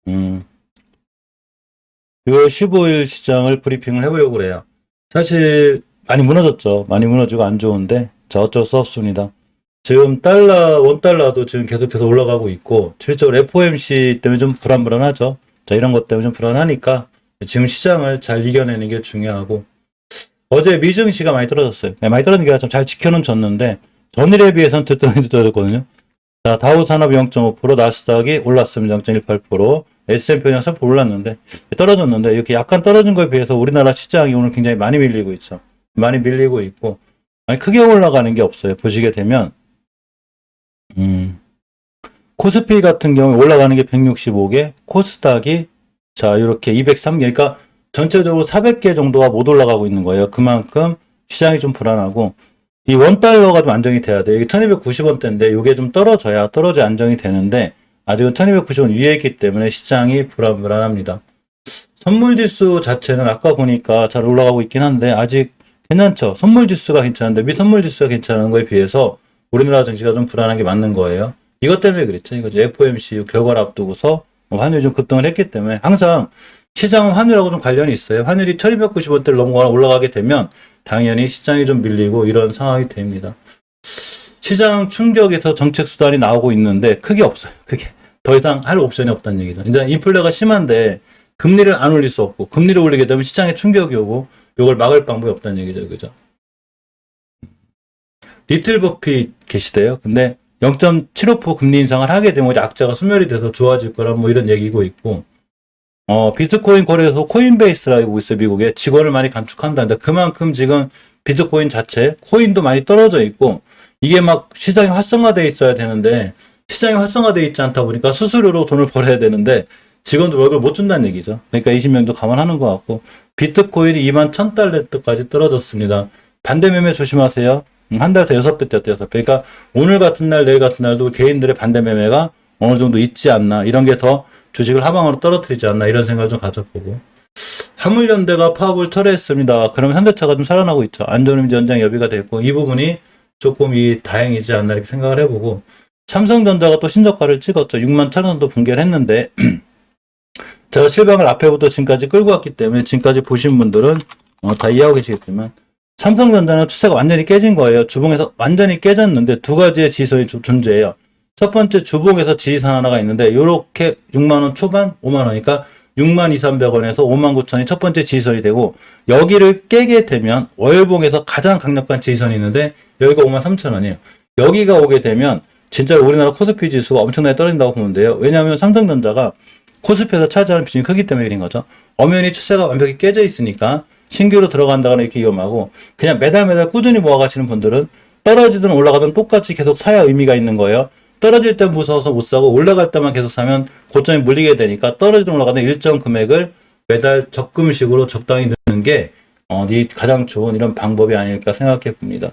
음, 6월 15일 시장을 브리핑을 해보려고 그래요. 사실 많이 무너졌죠. 많이 무너지고 안 좋은데 자 어쩔 수 없습니다. 지금 원달러도 지금 계속해서 올라가고 있고 실제로 FOMC 때문에 좀 불안불안하죠. 자 이런 것 때문에 좀 불안하니까 지금 시장을 잘 이겨내는 게 중요하고 어제 미증시가 많이 떨어졌어요. 네, 많이 떨어진 게 아니라 좀 잘 지켜는 줬는데 전일에 비해서는 들떠니 떨어졌거든요. 자 다우산업 0.5%, 나스닥이 올랐습니다. 0.18%, S&P는 살짝 올랐는데 떨어졌는데 이렇게 약간 떨어진 거에 비해서 우리나라 시장이 오늘 굉장히 많이 밀리고 있죠. 많이 밀리고 있고 아니 크게 올라가는 게 없어요. 보시게 되면 코스피 같은 경우에 올라가는 게 165개, 코스닥이 자 이렇게 203개, 그러니까 전체적으로 400개 정도가 못 올라가고 있는 거예요. 그만큼 시장이 좀 불안하고 이 원달러가 좀 안정이 돼야 돼요. 이게 1290원대인데 이게 좀 떨어져야 안정이 되는데 아직은 1290원 위에 있기 때문에 시장이 불안합니다. 선물지수 자체는 아까 보니까 잘 올라가고 있긴 한데 아직 괜찮죠. 선물지수가 괜찮은데 미선물지수가 괜찮은 거에 비해서 우리나라 증시가 좀 불안한 게 맞는 거예요. 이것 때문에 그랬죠. 이거 FOMC 결과를 앞두고서 환율이 좀 급등을 했기 때문에 항상 시장은 환율하고 좀 관련이 있어요. 환율이 1290원대를 넘어가거나 올라가게 되면 당연히 시장이 좀 밀리고 이런 상황이 됩니다. 시장 충격에서 정책 수단이 나오고 있는데 크게 없어요. 크게. 더 이상 할 옵션이 없다는 얘기죠. 이제 인플레가 심한데 금리를 안 올릴 수 없고 금리를 올리게 되면 시장에 충격이 오고 이걸 막을 방법이 없다는 얘기죠. 그죠? 리틀 버핏 계시대요. 근데 0.75% 금리 인상을 하게 되면 악재가 소멸이 돼서 좋아질 거라 뭐 이런 얘기고 있고 비트코인 거래소 코인베이스라고 있어요. 미국에 직원을 많이 감축한다는데 그만큼 지금 비트코인 자체 코인도 많이 떨어져 있고 이게 막 시장이 활성화되어 있어야 되는데 시장이 활성화되어 있지 않다 보니까 수수료로 돈을 벌어야 되는데 직원들 월급을 못 준다는 얘기죠. 그러니까 20명도 감안하는 것 같고 비트코인이 21,000달러까지 떨어졌습니다. 반대 매매 조심하세요. 한 달에서 6배 뛰었대요. 6배. 그러니까 오늘 같은 날 내일 같은 날도 개인들의 반대 매매가 어느 정도 있지 않나 이런 게 더 주식을 하방으로 떨어뜨리지 않나 이런 생각을 좀 가져보고 화물연대가 파업을 철회했습니다. 그러면 현대차가 좀 살아나고 있죠. 안전운전 연장 여비가 됐고 이 부분이 조금 다행이지 않나 이렇게 생각을 해보고 삼성전자가 또 신저가를 찍었죠. 61,000원도 붕괴를 했는데 제가 실방을 앞에부터 지금까지 끌고 왔기 때문에 지금까지 보신 분들은 다 이해하고 계시겠지만 삼성전자는 추세가 완전히 깨진 거예요. 주봉에서 완전히 깨졌는데 두 가지의 지선이 존재해요. 첫 번째 주봉에서 지지선 하나가 있는데 이렇게 6만원 초반 5만원이니까 62,300원에서 59,000원이 첫 번째 지지선이 되고 여기를 깨게 되면 월봉에서 가장 강력한 지지선이 있는데 여기가 53,000원이에요. 여기가 오게 되면 진짜 우리나라 코스피 지수가 엄청나게 떨어진다고 보면 돼요. 왜냐하면 삼성전자가 코스피에서 차지하는 비중이 크기 때문에 그런 거죠. 엄연히 추세가 완벽히 깨져 있으니까 신규로 들어간다거나 이렇게 위험하고 그냥 매달 꾸준히 모아가시는 분들은 떨어지든 올라가든 똑같이 계속 사야 의미가 있는 거예요. 떨어질 때 무서워서 못 사고 올라갈 때만 계속 사면 고점이 물리게 되니까 떨어지든 올라가든 일정 금액을 매달 적금식으로 적당히 넣는 게 가장 좋은 이런 방법이 아닐까 생각해 봅니다.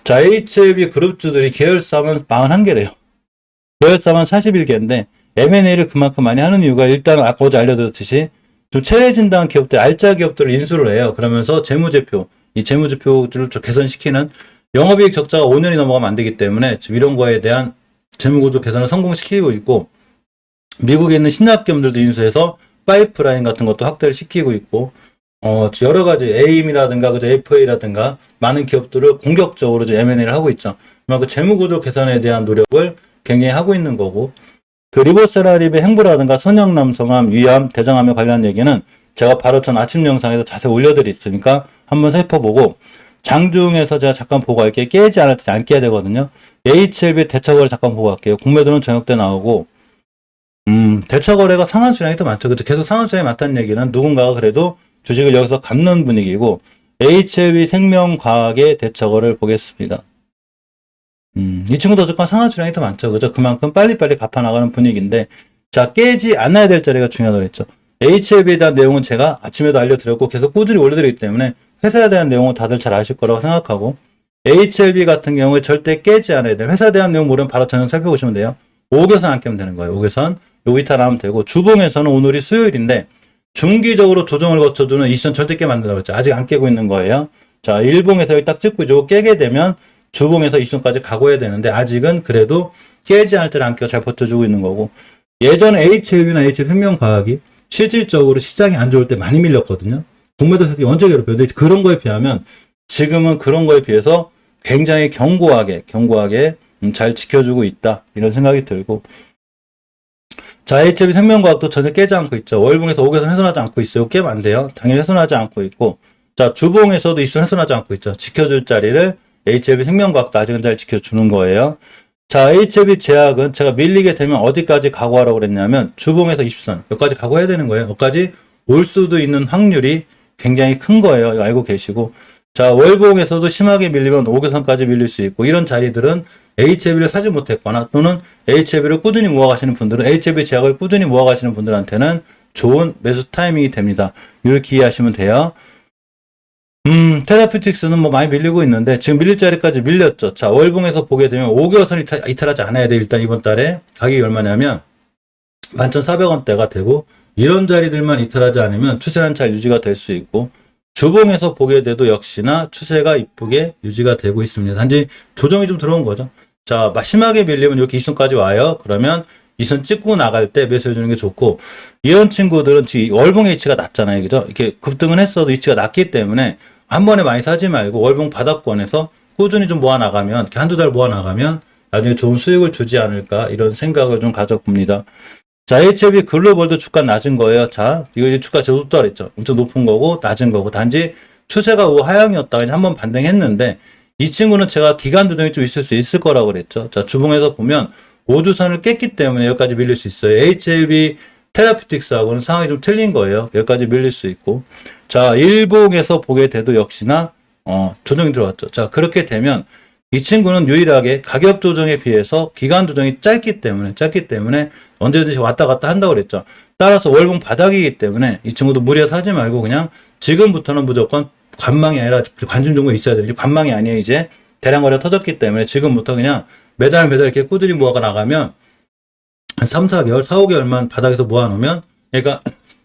자, HLB 그룹주들이 계열사만 41개래요. 계열사만 41개인데 M&A를 그만큼 많이 하는 이유가 일단 아까 어제 알려드렸듯이 좀 최혜진당 기업들, 알짜 기업들을 인수를 해요. 그러면서 이 재무제표를 좀 개선시키는 영업이익 적자가 5년이 넘어가면 안 되기 때문에 지금 이런 거에 대한 재무구조 개선을 성공시키고 있고 미국에 있는 신약기업들도 인수해서 파이프라인 같은 것도 확대를 시키고 있고 여러 가지 에임이라든가 그죠 FA라든가 많은 기업들을 공격적으로 M&A를 하고 있죠. 그 재무구조 개선에 대한 노력을 굉장히 하고 있는 거고 그 리보세라립의 행보라든가 선형남성암, 위암, 대장암에 관련 얘기는 제가 바로 전 아침 영상에서 자세히 올려드렸으니까 한번 살펴보고 장중에서 제가 잠깐 보고 갈게요. 깨지 않을지 안 깨야 되거든요. HLB 대처거래 잠깐 보고 갈게요. 국매도는 저녁 때 나오고 대처거래가 상한수량이 더 많죠. 그죠? 계속 상한수량이 많다는 얘기는 누군가가 그래도 주식을 여기서 갚는 분위기고 HLB 생명과학의 대처거래를 보겠습니다. 이 친구도 어쨌건 상한수량이 더 많죠. 그죠? 그만큼 빨리빨리 갚아나가는 분위기인데 자 깨지 않아야 될 자리가 중요하다고 했죠. HLB에 대한 내용은 제가 아침에도 알려드렸고 계속 꾸준히 올려드리기 때문에 회사에 대한 내용은 다들 잘 아실 거라고 생각하고 HLB 같은 경우에 절대 깨지 않아야 돼요. 회사에 대한 내용 모르면 바로 저녁 살펴보시면 돼요. 5개선 안 깨면 되는 거예요. 5개선 요 이탈 하면 되고 주봉에서는 오늘이 수요일인데 중기적으로 조정을 거쳐주는 이 시선 절대 깨면 안 된다고 했죠. 아직 안 깨고 있는 거예요. 자 일봉에서 여기 딱 찍고 이거 깨게 되면 주봉에서 이 시선까지 가고 해야 되는데 아직은 그래도 깨지 않을 때 안기가 잘 버텨주고 있는 거고, 예전에 HLB나 HL생명과학이 실질적으로 시장이 안 좋을 때 많이 밀렸거든요. 공매도세들이 언제 괴롭혔는데 그런 거에 비하면 지금은 그런 거에 비해서 굉장히 견고하게 잘 지켜주고 있다, 이런 생각이 들고, 자, HLB 생명과학도 전혀 깨지 않고 있죠. 월봉에서 5개선 훼손하지 않고 있어요. 깨면 안 돼요. 당연히 훼손하지 않고 있고, 자, 주봉에서도 이순 훼손하지 않고 있죠. 지켜줄 자리를 HLB 생명과학도 아직은 잘 지켜주는 거예요. 자, HLB 제약은 제가 밀리게 되면 어디까지 각오하라고 그랬냐면 주봉에서 20선 여기까지 각오해야 되는 거예요. 여기까지 올 수도 있는 확률이 굉장히 큰 거예요. 이거 알고 계시고, 자, 월봉에서도 심하게 밀리면 5개선까지 밀릴 수 있고, 이런 자리들은 HLB를 사지 못했거나 또는 HLB를 꾸준히 모아가시는 분들은, HLB 제약을 꾸준히 모아가시는 분들한테는 좋은 매수 타이밍이 됩니다. 이렇게 이해하시면 돼요. 테라피틱스는 뭐 많이 밀리고 있는데 지금 밀릴 자리까지 밀렸죠. 자, 월봉에서 보게 되면 5개선 이탈하지 않아야 돼. 일단 이번 달에 가격이 얼마냐면 11,400원대가 되고, 이런 자리들만 이탈하지 않으면 추세는 잘 유지가 될 수 있고, 주봉에서 보게 돼도 역시나 추세가 이쁘게 유지가 되고 있습니다. 단지 조정이 좀 들어온 거죠. 자, 심하게 밀리면 이렇게 이순까지 와요. 그러면 이순 찍고 나갈 때 매수해주는 게 좋고, 이런 친구들은 지금 월봉의 위치가 낮잖아요. 그죠? 이렇게 급등은 했어도 위치가 낮기 때문에 한 번에 많이 사지 말고 월봉 바닥권에서 꾸준히 좀 모아나가면, 이렇게 한두 달 모아나가면 나중에 좋은 수익을 주지 않을까, 이런 생각을 좀 가져봅니다. 자, HLB 글로벌도 주가 낮은 거예요. 자, 이거 주가 제일 높다 그랬죠. 엄청 높은 거고 낮은 거고, 단지 추세가 우하향이었다가 한번 반등했는데, 이 친구는 제가 기간 조정이 좀 있을 수 있을 거라고 그랬죠. 자, 주봉에서 보면 5주선을 깼기 때문에 여기까지 밀릴 수 있어요. HLB 테라피틱스하고는 상황이 좀 틀린 거예요. 여기까지 밀릴 수 있고, 자, 일봉에서 보게 돼도 역시나 조정이 들어왔죠. 자, 그렇게 되면 이 친구는 유일하게 가격 조정에 비해서 기간 조정이 짧기 때문에 언제든지 왔다 갔다 한다고 그랬죠. 따라서 월봉 바닥이기 때문에 이 친구도 무리해서 하지 말고 그냥 지금부터는 무조건 관망이 아니라 관심 정도에 있어야 돼요. 관망이 아니에요. 이제 대량 거래가 터졌기 때문에 지금부터 그냥 매달 이렇게 꾸준히 모아가 나가면 한 3, 4개월, 4, 5개월만 바닥에서 모아놓으면, 그러니까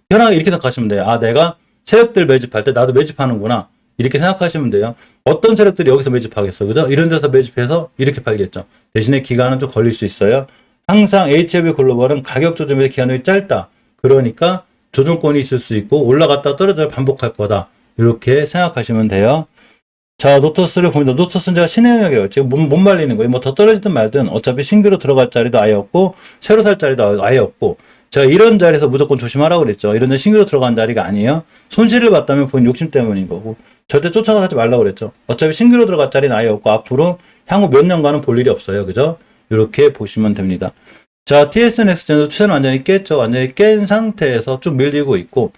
편하게 이렇게 생각하시면 돼요. 아, 내가 세력들 매집할 때 나도 매집하는구나, 이렇게 생각하시면 돼요. 어떤 세력들이 여기서 매집하겠어, 그죠? 이런 데서 매집해서 이렇게 팔겠죠. 대신에 기간은 좀 걸릴 수 있어요. 항상 HLB 글로벌은 가격 조정의 기간이 짧다. 그러니까 조정권이 있을 수 있고 올라갔다 떨어져 반복할 거다, 이렇게 생각하시면 돼요. 자, 노토스를 봅니다. 노토스는 제가 신의 영역이에요. 지금 못 말리는 거예요. 뭐 더 떨어지든 말든 어차피 신규로 들어갈 자리도 아예 없고 새로 살 자리도 아예 없고, 제가 이런 자리에서 무조건 조심하라고 그랬죠. 이런 데 신규로 들어간 자리가 아니에요. 손실을 봤다면 본인 욕심 때문인 거고, 절대 쫓아가서 하지 말라고 그랬죠. 어차피 신규로 들어갈 자리는 아예 없고 앞으로 향후 몇 년간은 볼 일이 없어요. 그죠? 이렇게 보시면 됩니다. 자, TSN 엑스젠도 추세는 완전히 깼죠. 완전히 깬 상태에서 좀 밀리고 있고,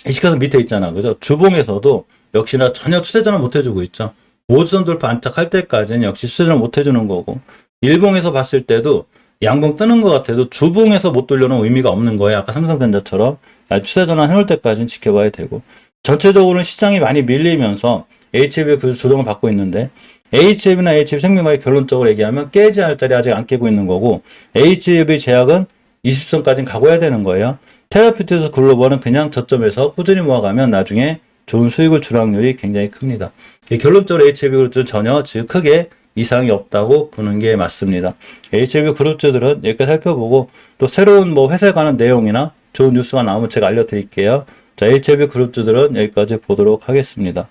이 시가선 밑에 있잖아. 그죠? 주봉에서도 역시나 전혀 추세전환 못 해주고 있죠. 5주선 돌파 안착할 때까지는 역시 추세전환 못 해주는 거고, 일봉에서 봤을 때도 양봉 뜨는 것 같아도 주봉에서 못 돌려놓은 의미가 없는 거예요. 아까 삼성전자처럼 추세전환 해놓을 때까지는 지켜봐야 되고, 전체적으로는 시장이 많이 밀리면서 HLB 그 조정을 받고 있는데, HLB나 HLB 생명과학이 결론적으로 얘기하면 깨지 않을 자리 아직 안 깨고 있는 거고, HLB 제약은 20선까지는 각오해야 되는 거예요. 테라피틱스 글로벌은 그냥 저점에서 꾸준히 모아가면 나중에 좋은 수익을 줄 확률이 굉장히 큽니다. 결론적으로 HLB 그룹들은 전혀 지금 크게 이상이 없다고 보는 게 맞습니다. HLB 그룹주들은 이렇게 살펴보고, 또 새로운 뭐 회사에 관한 내용이나 좋은 뉴스가 나오면 제가 알려드릴게요. 자, HLB 그룹주들은 여기까지 보도록 하겠습니다.